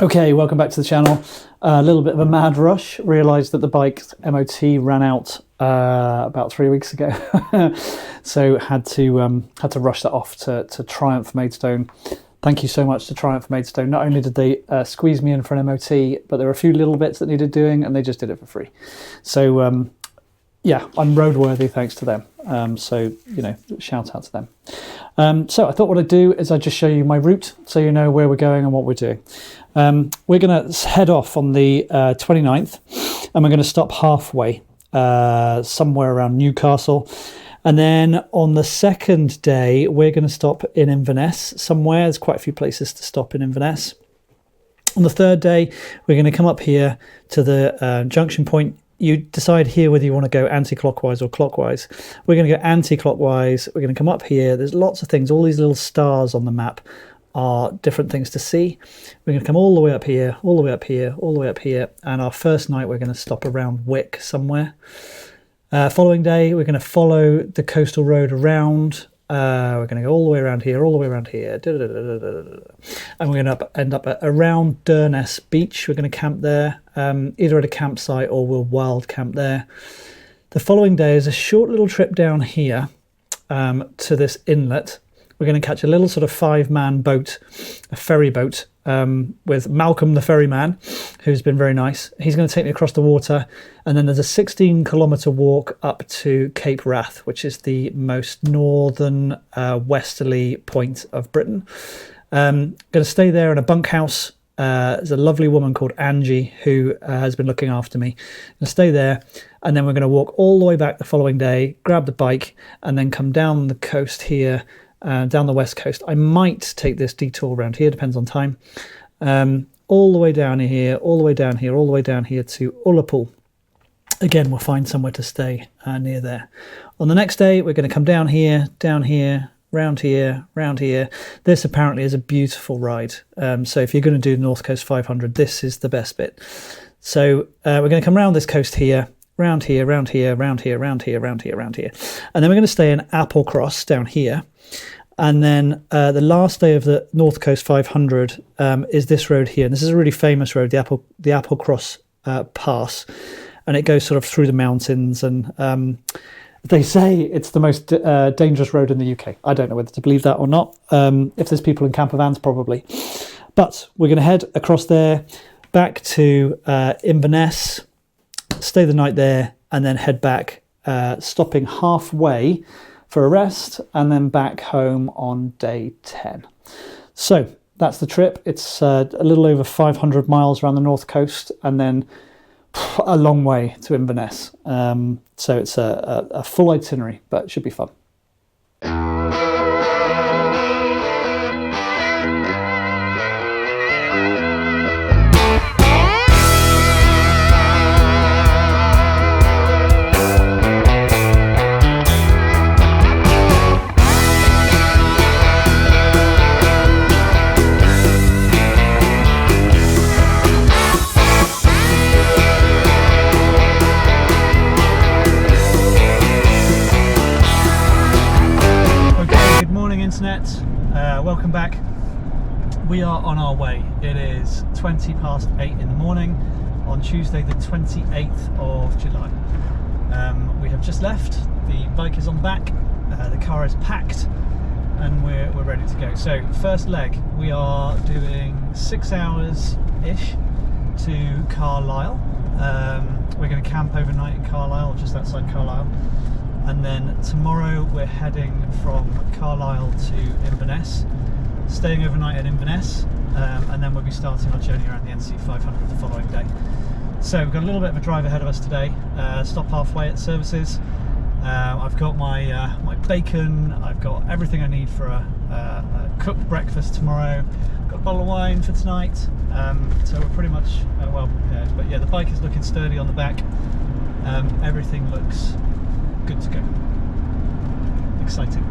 Okay, welcome back to the channel. A little bit of a mad rush. Realised that the bike's MOT ran out about 3 weeks ago, so had to rush that off to Triumph Maidstone. Thank you so much to Triumph Maidstone. Not only did they squeeze me in for an MOT, but there were a few little bits that needed doing, and they just did it for free. So yeah, I'm roadworthy thanks to them. So you know, shout out to them. So I thought what I'd do is I'd just show you my route, so you know where we're going and what we're doing. We're going to head off on the 29th, and we're going to stop halfway somewhere around Newcastle. And then on the second day, we're going to stop in Inverness somewhere. There's quite a few places to stop in Inverness. On the third day, we're going to come up here to the junction point. You decide here whether you want to go anti-clockwise or clockwise. We're going to go anti-clockwise. We're going to come up here. There's lots of things. All these little stars on the map are different things to see. We're going to come all the way up here, all the way up here, all the way up here. And our first night, we're going to stop around Wick somewhere. Following day, we're going to follow the coastal road around. We're going to go all the way around here, all the way around here. And we're going to end up at around Inverness Beach. We're going to camp there, either at a campsite or we'll wild camp there. The following day is a short little trip down here to this inlet. We're going to catch a little sort of 5-man boat, a ferry boat, with Malcolm the ferryman, who's been very nice. He's going to take me across the water, and then there's a 16-kilometre walk up to Cape Wrath, which is the most northern westerly point of Britain. Going to stay there in a bunkhouse. There's a lovely woman called Angie who has been looking after me. I'm going to stay there, and then we're going to walk all the way back the following day, grab the bike, and then come down the coast here, down the west coast. I might take this detour around here, depends on time. All the way down here, all the way down here, all the way down here to Ullapool. Again, we'll find somewhere to stay near there. On the next day, we're going to come down here, round here, round here. This apparently is a beautiful ride. So if you're going to do North Coast 500, this is the best bit. So we're going to come round this coast here, round here, round here, round here, round here, round here, round here. And then we're going to stay in Applecross down here. And then the last day of the North Coast 500 is this road here. And this is a really famous road, the Applecross Pass. And it goes sort of through the mountains. And they say it's the most dangerous road in the UK. I don't know whether to believe that or not. If there's people in camper vans, probably. But we're going to head across there, back to Inverness, stay the night there, and then head back, stopping halfway for a rest, and then back home on day 10. So that's the trip. It's a little over 500 miles around the north coast, and then a long way to Inverness. So it's a full itinerary, but it should be fun. Welcome back. We are on our way. It is 20 past 8 in the morning on Tuesday the 28th of July. We have just left. The bike is on the back, the car is packed, and we're ready to go. So first leg, we are doing 6 hours ish to Carlisle. We're going to camp overnight in Carlisle, just outside Carlisle. And then tomorrow we're heading from Carlisle to Inverness, staying overnight at Inverness, and then we'll be starting our journey around the NC500 the following day. So we've got a little bit of a drive ahead of us today. Stop halfway at services. I've got my my bacon. I've got everything I need for a cooked breakfast tomorrow. Got a bottle of wine for tonight. So we're pretty much well prepared. But yeah, the bike is looking sturdy on the back. Everything looks good to go. Exciting.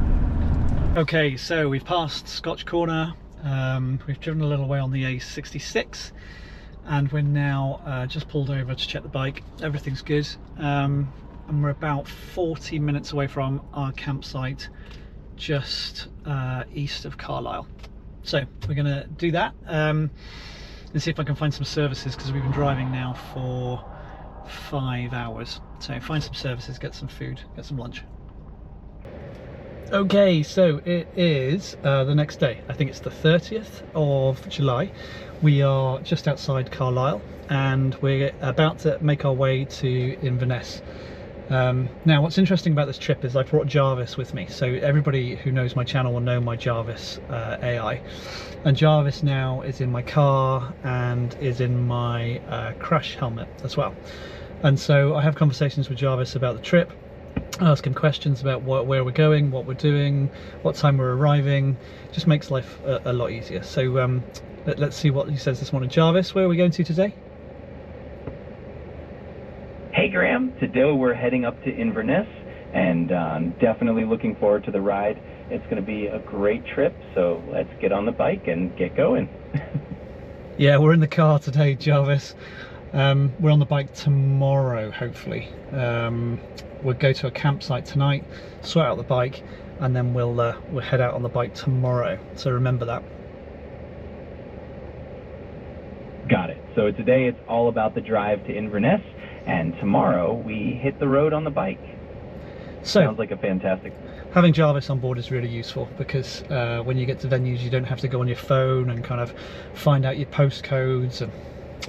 Okay, so we've passed Scotch Corner. We've driven a little way on the A66, and we're now just pulled over to check the bike. Everything's good, and we're about 40 minutes away from our campsite just east of Carlisle. So we're going to do that. and see if I can find some services, because we've been driving now for 5 hours. So find some services, get some food, get some lunch. Okay, so it is the next day. I think it's the 30th of July. We are just outside Carlisle and we're about to make our way to Inverness. Now what's interesting about this trip is I brought Jarvis with me, so everybody who knows my channel will know my Jarvis AI, and Jarvis now is in my car and is in my crash helmet as well. And so I have conversations with Jarvis about the trip, ask him questions about where we're going, what we're doing, what time we're arriving. Just makes life a lot easier. So let's see what he says this morning. Jarvis, where are we going to today? Hey Graham, today we're heading up to Inverness, and definitely looking forward to the ride. It's going to be a great trip, so let's get on the bike and get going. Yeah, we're in the car today, Jarvis. We're on the bike tomorrow, hopefully. We'll go to a campsite tonight, sort out the bike, and then we'll head out on the bike tomorrow. So remember that. Got it. So today it's all about the drive to Inverness, and tomorrow we hit the road on the bike. So sounds like a fantastic. Having Jarvis on board is really useful, because when you get to venues you don't have to go on your phone and kind of find out your postcodes and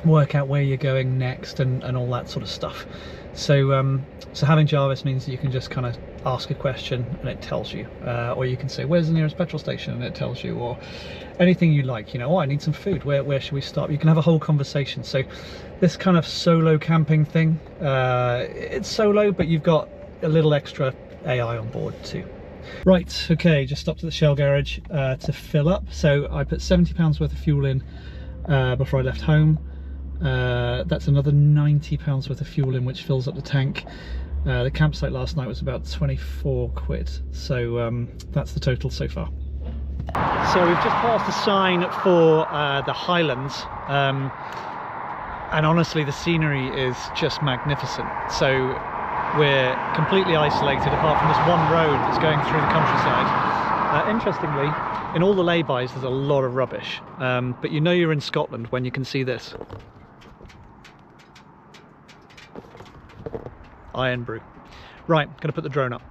work out where you're going next and all that sort of stuff. So so having Jarvis means that you can just kind of ask a question and it tells you, or you can say where's the nearest petrol station and it tells you, or anything you like, you know, oh I need some food, where should we stop? You can have a whole conversation. So this kind of solo camping thing, it's solo but you've got a little extra AI on board too. Right, okay, just stopped at the Shell garage to fill up. So I put £70 worth of fuel in before I left home. That's another £90 worth of fuel in, which fills up the tank. The campsite last night was about 24 quid, so that's the total so far. So we've just passed a sign for the Highlands, and honestly the scenery is just magnificent. So we're completely isolated apart from this one road that's going through the countryside. Interestingly, in all the laybys there's a lot of rubbish, but you know you're in Scotland when you can see this. Iron brew. Right, gonna put the drone up.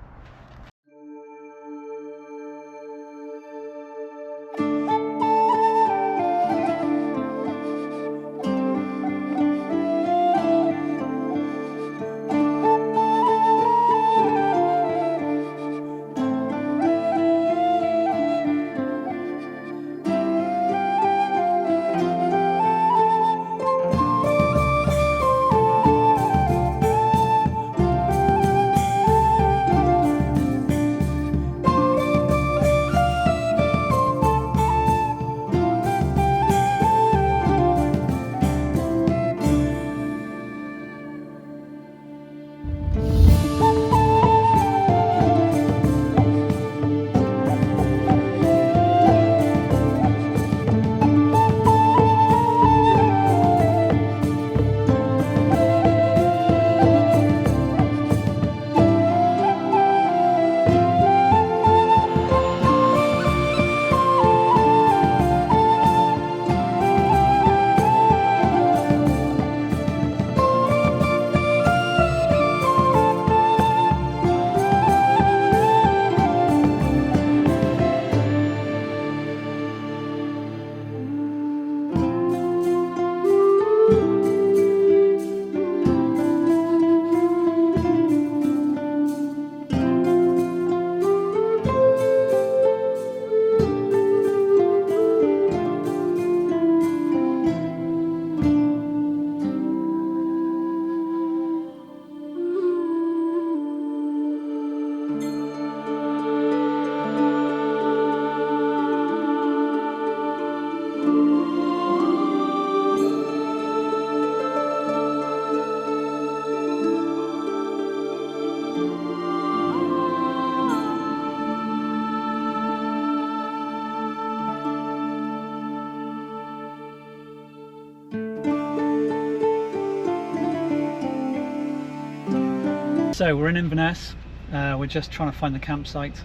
So we're in Inverness, we're just trying to find the campsite.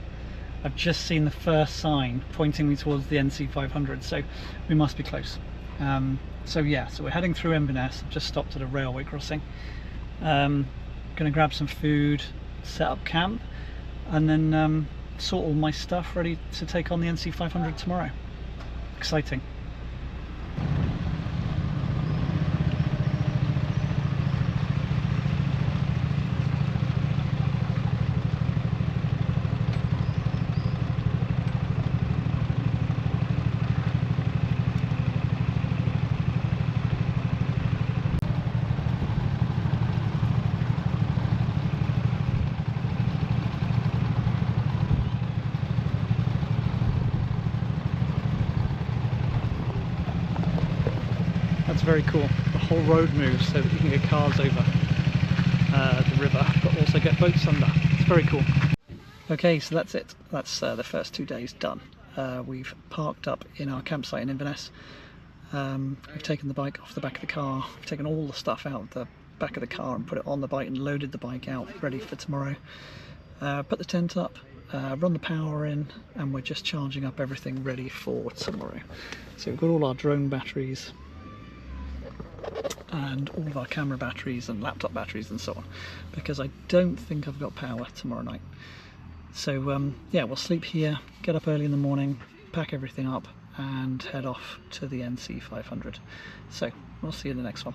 I've just seen the first sign pointing me towards the NC500, so we must be close. So yeah, so we're heading through Inverness. Just stopped at a railway crossing. Gonna grab some food, set up camp, and then sort all my stuff ready to take on the NC500 tomorrow. Exciting. That's very cool. The whole road moves so that you can get cars over the river, but also get boats under. It's very cool. Okay, so that's it. That's the first 2 days done. We've parked up in our campsite in Inverness. We've taken the bike off the back of the car. We've taken all the stuff out of the back of the car and put it on the bike and loaded the bike out, ready for tomorrow. Put the tent up, run the power in, and we're just charging up everything ready for tomorrow. So we've got all our drone batteries and all of our camera batteries and laptop batteries and so on, because I don't think I've got power tomorrow night. So yeah, we'll sleep here, get up early in the morning, pack everything up and head off to the NC500. So we'll see you in the next one.